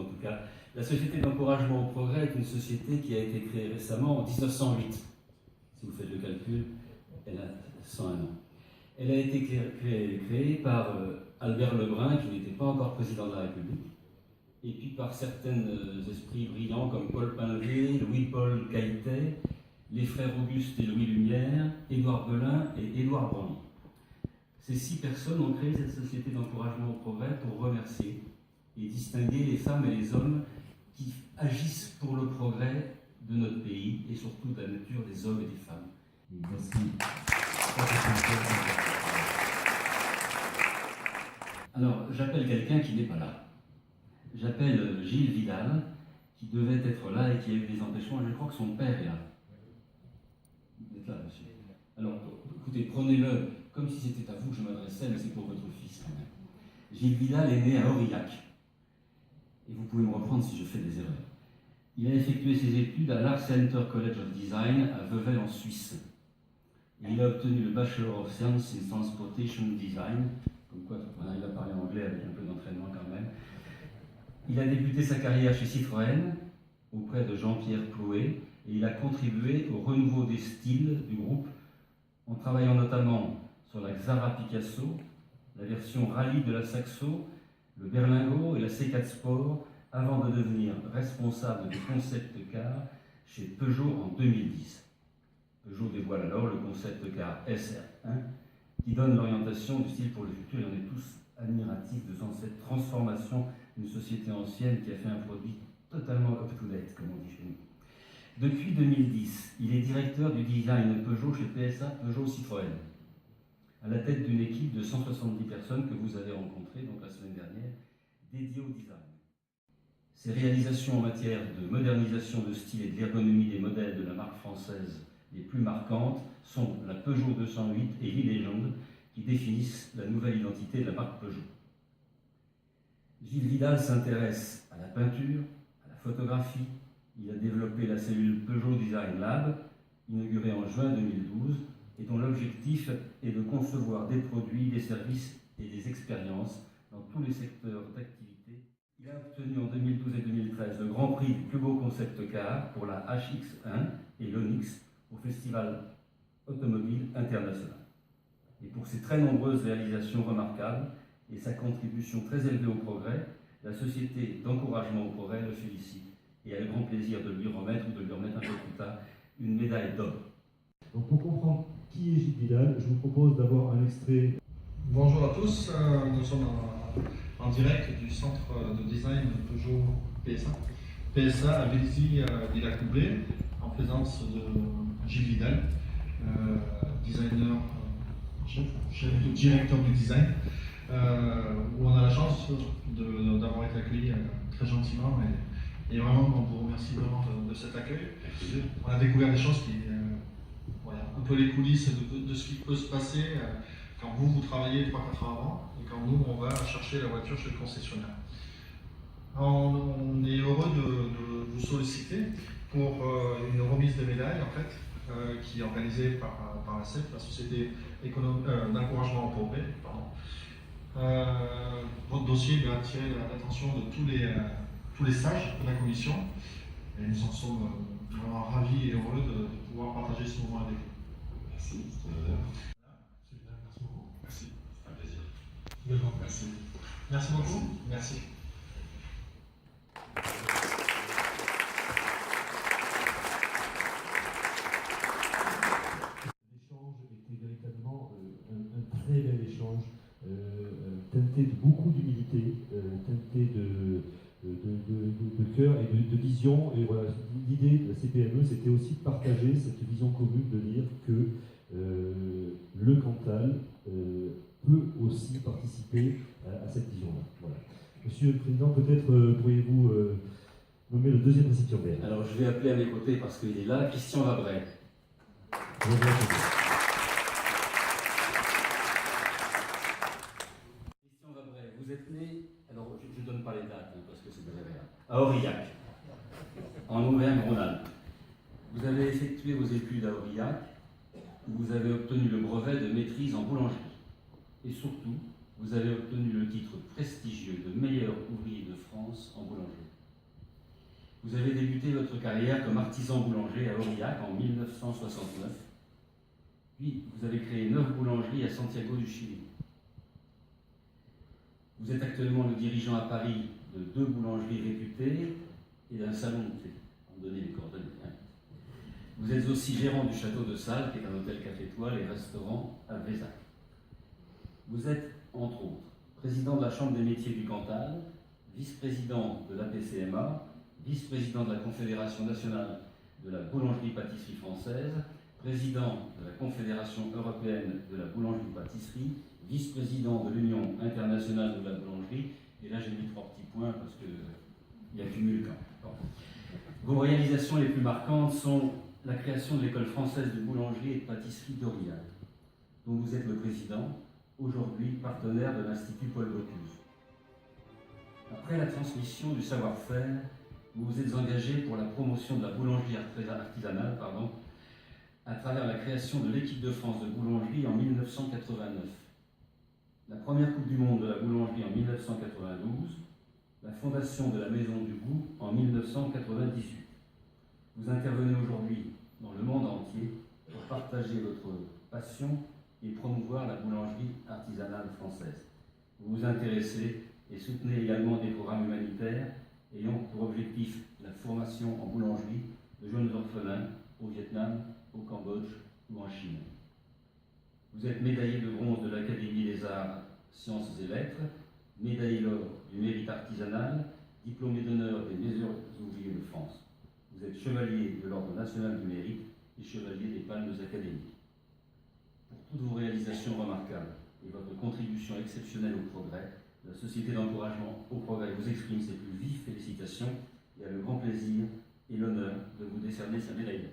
en tout cas. La Société d'encouragement au progrès est une société qui a été créée récemment en 1908. Si vous faites le calcul, elle a 101 ans. Elle a été créée par Albert Lebrun, qui n'était pas encore président de la République, et puis par certains esprits brillants comme Paul Pinvet, Louis-Paul Cailletet, les frères Auguste et Louis Lumière, Édouard Belin et Édouard Branly. Ces 6 personnes ont créé cette société d'encouragement au progrès pour remercier et distinguer les femmes et les hommes qui agissent pour le progrès de notre pays et surtout de la nature des hommes et des femmes. Merci. Alors, j'appelle quelqu'un qui n'est pas là. J'appelle Gilles Vidal, qui devait être là et qui a eu des empêchements. Je crois que son père est là. Vous êtes là, monsieur. Alors, écoutez, prenez-le comme si c'était à vous que je m'adressais, mais c'est pour votre fils quand même. Gilles Vidal est né à Aurillac. Et vous pouvez me reprendre si je fais des erreurs. Il a effectué ses études à l'Art Center College of Design à Vevey en Suisse. Et il a obtenu le Bachelor of Science in Transportation Design, comme quoi on arrive à parler anglais avec un peu d'entraînement quand même. Il a débuté sa carrière chez Citroën, auprès de Jean-Pierre Plouet, et il a contribué au renouveau des styles du groupe, en travaillant notamment sur la Xara Picasso, la version rallye de la Saxo, le Berlingo et la C4 Sport, avant de devenir responsable du concept car chez Peugeot en 2010. Peugeot dévoile alors le concept car SR1 qui donne l'orientation du style pour le futur, et on est tous admiratifs de cette transformation d'une société ancienne qui a fait un produit totalement up-to-date, comme on dit chez nous. Depuis 2010, il est directeur du design Peugeot chez PSA Peugeot Citroën, à la tête d'une équipe de 170 personnes que vous avez rencontrées donc la semaine dernière, dédiée au design. Ses réalisations en matière de modernisation de style et de l'ergonomie des modèles de la marque française les plus marquantes sont la Peugeot 208 et l'e-Légende, qui définissent la nouvelle identité de la marque Peugeot. Gilles Vidal s'intéresse à la peinture, à la photographie. Il a développé la cellule Peugeot Design Lab, inaugurée en juin 2012, et dont l'objectif est de concevoir des produits, des services et des expériences dans tous les secteurs d'activité. Il a obtenu en 2012 et 2013 le Grand Prix du plus beau concept car pour la HX1 et l'Onyx au Festival Automobile International. Et pour ses très nombreuses réalisations remarquables et sa contribution très élevée au progrès, la Société d'encouragement au progrès le félicite et a le grand plaisir de lui remettre ou de lui remettre un peu plus tard une médaille d'or. Donc pour comprendre qui est Gilles Vidal, je vous propose d'avoir un extrait. Bonjour à tous, nous sommes en direct du centre de design Peugeot PSA. PSA à Vélizy-Villacoublay, en présence de Gilles Vidal, designer, directeur du design, où on a la chance d'avoir été accueillis très gentiment et vraiment on vous remercie vraiment de cet accueil. On a découvert des choses qui, voilà, un peu les coulisses de ce qui peut se passer quand vous travaillez 3-4 heures avant et quand nous on va chercher la voiture chez le concessionnaire. On est heureux de vous solliciter pour une remise de médailles en fait, qui est organisée par la CEP, la Société d'encouragement au progrès. Votre dossier va attirer l'attention de tous les sages de la commission et nous en sommes vraiment ravis et heureux de pouvoir partager ce moment avec vous. Merci, c'est un honneur. Merci beaucoup. Merci, c'est un plaisir. Merci. Merci beaucoup. Merci. L'échange était véritablement un très bel échange, teinté de beaucoup d'humilité, teinté de cœur et de vision. Et voilà, l'idée de la CPME, c'était aussi de partager cette vision commune, de dire que le Cantal peut aussi participer à cette vision-là. Voilà. Monsieur le Président, peut-être pourriez-vous nommer le deuxième récipiendaire. Alors je vais appeler à mes côtés parce qu'il est là, Christian Vabray. Christian Vabray, vous êtes né, alors je ne donne pas les dates parce que c'est désagréable, à Aurillac, en Auvergne-Rhône-Alpes. Vous avez effectué vos études à Aurillac, où vous avez obtenu le brevet de maîtrise en boulangerie. Et surtout, vous avez obtenu le titre prestigieux de meilleur ouvrier de France en boulangerie. Vous avez débuté votre carrière comme artisan boulanger à Aurillac en 1969. Puis, vous avez créé 9 boulangeries à Santiago du Chili. Vous êtes actuellement le dirigeant à Paris de 2 boulangeries réputées et d'un salon de thé. On me donnait les coordonnées. Hein. Vous êtes aussi gérant du Château de Salles, qui est un hôtel café étoile et restaurant à Vézac. Vous êtes, entre autres, président de la Chambre des métiers du Cantal, vice-président de l'APCMA, vice-président de la Confédération nationale de la boulangerie-pâtisserie française, président de la Confédération européenne de la boulangerie-pâtisserie, vice-président de l'Union internationale de la boulangerie, et là j'ai mis 3 petits points parce qu'il accumule quand même. Vos réalisations les plus marquantes sont la création de l'école française de boulangerie et de pâtisserie d'Aurillac, dont vous êtes le président, aujourd'hui partenaire de l'Institut Paul Bocuse. Après la transmission du savoir-faire, vous vous êtes engagé pour la promotion de la boulangerie artisanale à travers la création de l'équipe de France de boulangerie en 1989, la première Coupe du Monde de la boulangerie en 1992, la fondation de la Maison du Goût en 1998. Vous intervenez aujourd'hui dans le monde entier pour partager votre passion et promouvoir la boulangerie artisanale française. Vous vous intéressez et soutenez également des programmes humanitaires ayant pour objectif la formation en boulangerie de jeunes orphelins au Vietnam, au Cambodge ou en Chine. Vous êtes médaillé de bronze de l'Académie des Arts, Sciences et Lettres, médaillé d'or du mérite artisanal, diplômé d'honneur des meilleurs ouvriers de France. Vous êtes chevalier de l'Ordre national du mérite et chevalier des palmes académiques. Pour toutes vos réalisations remarquables et votre contribution exceptionnelle au progrès, la Société d'encouragement au progrès vous exprime ses plus vives félicitations et a le grand plaisir et l'honneur de vous décerner sa médaille.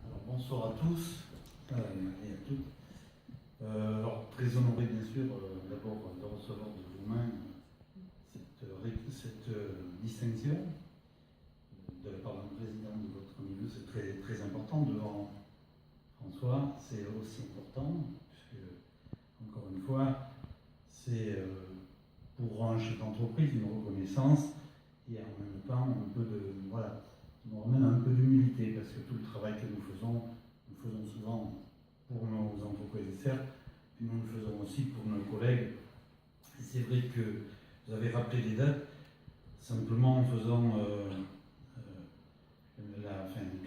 Alors, bonsoir à tous et à toutes. Alors, très honoré bien sûr d'abord de recevoir de vos-mains cette distinction de la part d'un président de votre niveau. C'est très, très important devant François, c'est aussi important, puisque, encore une fois, c'est pour un chef d'entreprise une reconnaissance et en même temps un peu de, voilà, qui nous ramène un peu d'humilité, parce que tout le travail que nous faisons souvent pour nos entreprises, certes, puis nous le faisons aussi pour nos collègues. Et c'est vrai que vous avez rappelé les dates, simplement en faisant,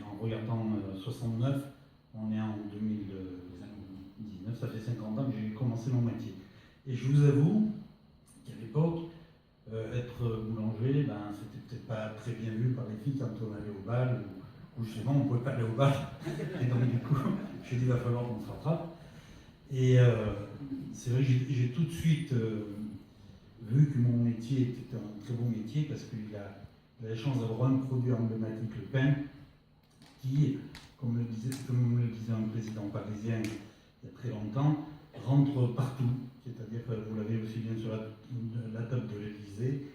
en regardant 69, on est en 2019, ça fait 50 ans que j'ai commencé mon métier. Et je vous avoue qu'à l'époque, être boulanger, c'était peut-être pas très bien vu par les filles quand on allait au bal, ou justement on ne pouvait pas aller au bal. Et donc du coup, j'ai dit il va falloir qu'on se rattrape. Et c'est vrai que j'ai tout de suite vu que mon métier était un très bon métier, parce qu'il a la chance d'avoir un produit emblématique, le pain, qui, comme le disait un président parisien il y a très longtemps, rentre partout. C'est-à-dire que vous l'avez aussi bien sur la table de l'Élysée,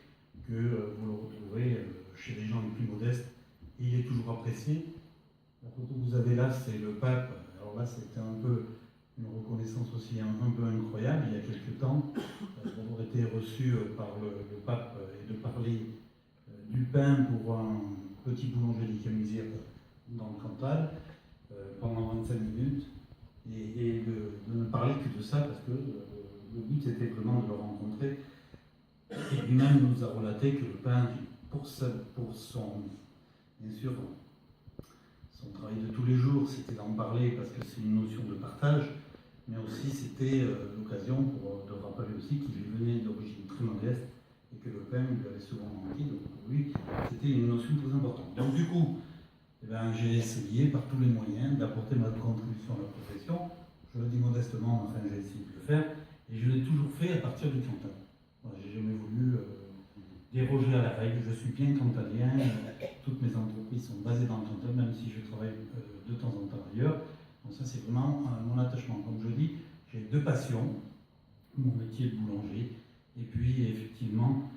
que vous le retrouvez chez les gens les plus modestes, et il est toujours apprécié. La photo que vous avez là, c'est le pape. Alors là, c'était un peu une reconnaissance aussi un peu incroyable. Il y a quelques temps, d'avoir été reçu par le pape et de parler du pain pour un petit boulanger des Camisières dans le Cantal pendant 25 minutes, et de ne parler que de ça, parce que le but c'était vraiment de le rencontrer. Et lui-même nous a relaté que le pain, pour son, bien sûr, son travail de tous les jours, c'était d'en parler parce que c'est une notion de partage, mais aussi c'était l'occasion de rappeler aussi qu'il venait d'origine très modeste et que le pain lui avait souvent manqué. Donc pour lui, c'était une notion très importante. Donc du coup, j'ai essayé par tous les moyens d'apporter ma contribution à la profession. Je le dis modestement, enfin j'ai essayé de le faire, et je l'ai toujours fait à partir du Cantal. Voilà, j'ai jamais voulu déroger à la règle. Je suis bien cantalien, toutes mes entreprises sont basées dans le Cantal, même si je travaille de temps en temps ailleurs. Donc ça c'est vraiment mon attachement. Comme je dis, j'ai 2 passions, mon métier de boulanger, et puis effectivement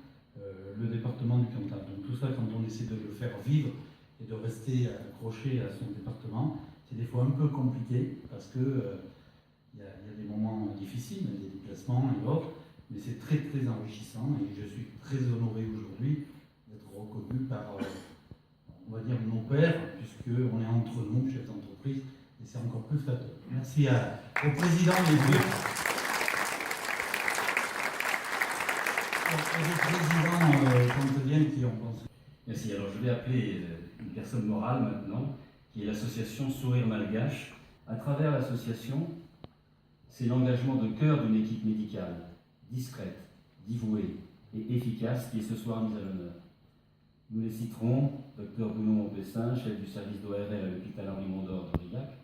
le département du Cantal. Donc tout ça, quand on essaie de le faire vivre et de rester accroché à son département. C'est des fois un peu compliqué parce que il y a des moments difficiles, des déplacements et autres, mais c'est très très enrichissant et je suis très honoré aujourd'hui d'être reconnu par, on va dire, nos pairs, puisqu'on est entre nous, chefs d'entreprise, et c'est encore plus flatteur. Merci au président des deux. Au président Contevien qui en pense. Merci. Alors je vais appeler une personne morale maintenant, qui est l'association Sourire Malgache. À travers l'association, c'est l'engagement de cœur d'une équipe médicale, discrète, dévouée et efficace, qui est ce soir mise à l'honneur. Nous les citerons: Dr Bounon-Pessin, chef du service d'ORL à l'hôpital Henri Mondor d'Aurillac,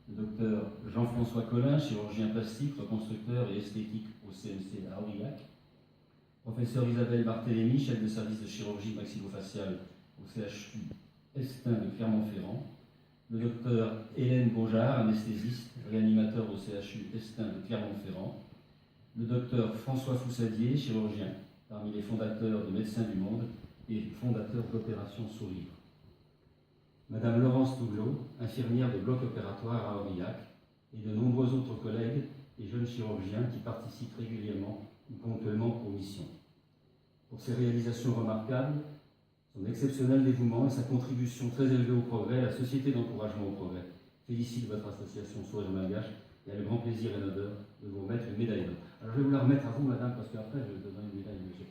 le Dr Jean-François Collin, chirurgien plastique, reconstructeur et esthétique au CMC à Aurillac, professeur Isabelle Barthélémy, chef de service de chirurgie maxillofaciale au CHU Estin de Clermont-Ferrand, le docteur Hélène Beaujard, anesthésiste, réanimateur au CHU Estin de Clermont-Ferrand, le docteur François Foussadier, chirurgien, parmi les fondateurs de Médecins du Monde et fondateur d'Opération Sourire. Madame Laurence Touglot, infirmière de bloc opératoire à Aurillac, et de nombreux autres collègues et jeunes chirurgiens qui participent régulièrement ou ponctuellement pour mission. Pour ses réalisations remarquables, son exceptionnel dévouement et sa contribution très élevée au progrès, la Société d'encouragement au progrès félicite votre association Sourire Malgache et a le grand plaisir et l'honneur de vous remettre une médaille d'or. Alors je vais vous la remettre à vous, madame, parce qu'après je vous donnerai une médaille de monsieur.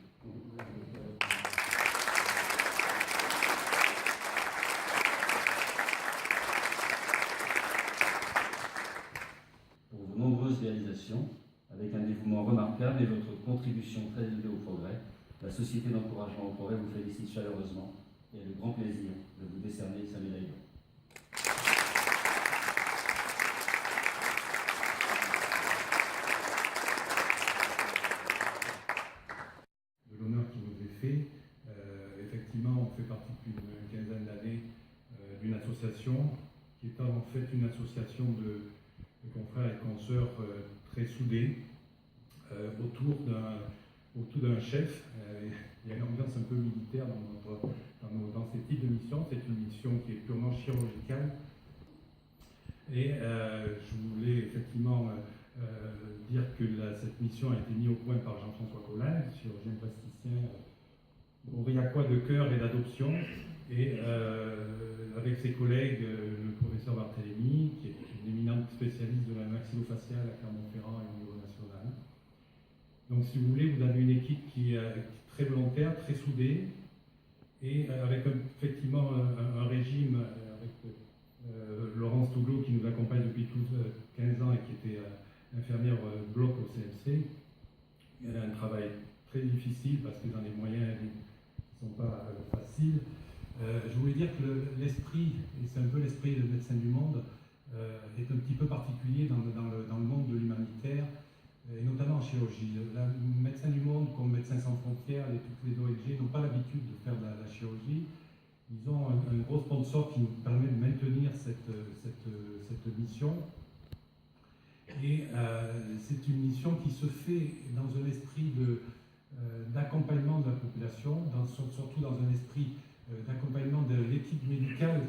Pour vos nombreuses réalisations, avec un dévouement remarquable et votre contribution très élevée au progrès, la Société d'encouragement au progrès vous félicite chaleureusement et a le grand plaisir de vous décerner sa médaille d'or. De l'honneur qui nous est fait. Effectivement, on fait partie depuis une quinzaine d'années d'une association qui est en fait une association de confrères et consoeurs très soudés autour d'un chef. Il y a une ambiance un peu militaire dans ces types de missions. C'est une mission qui est purement chirurgicale. Et je voulais effectivement dire que cette mission a été mise au point par Jean-François Collin, chirurgien plasticien aurillacois de cœur et d'adoption, et avec ses collègues, le professeur Barthélémy, qui est une éminente spécialiste de la maxillofaciale à Clermont-Ferrand et au niveau national. Donc si vous voulez, vous avez une équipe qui est très volontaire, très soudée, et avec effectivement un régime avec Laurence Touglot qui nous accompagne depuis 15 ans et qui était infirmière bloc au CMC. Elle a un travail très difficile parce que dans les moyens qui ne sont pas faciles. Je voulais dire que l'esprit, et c'est un peu l'esprit de Médecins du Monde, est un petit peu particulier dans le monde de l'humanitaire, et notamment en chirurgie. Médecins du Monde, comme Médecins sans frontières, toutes les ONG, n'ont pas l'habitude de faire de la chirurgie. Ils ont un gros sponsor qui nous permet de maintenir cette mission. Et c'est une mission qui se fait dans un esprit d'accompagnement de la population, surtout dans un esprit d'accompagnement de l'équipe médicale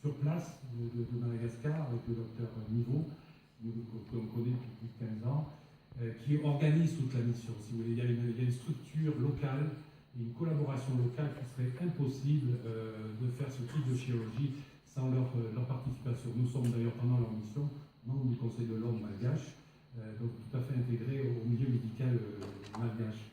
sur place de Madagascar, avec le docteur Niveau, qu'on connaît depuis plus de 15 ans, qui organise toute la mission. Si vous voulez, il y a une structure locale, une collaboration locale qui serait impossible de faire ce type de chirurgie sans leur participation. Nous sommes d'ailleurs pendant leur mission membres du Conseil de l'ordre malgache, donc tout à fait intégrés au milieu médical malgache.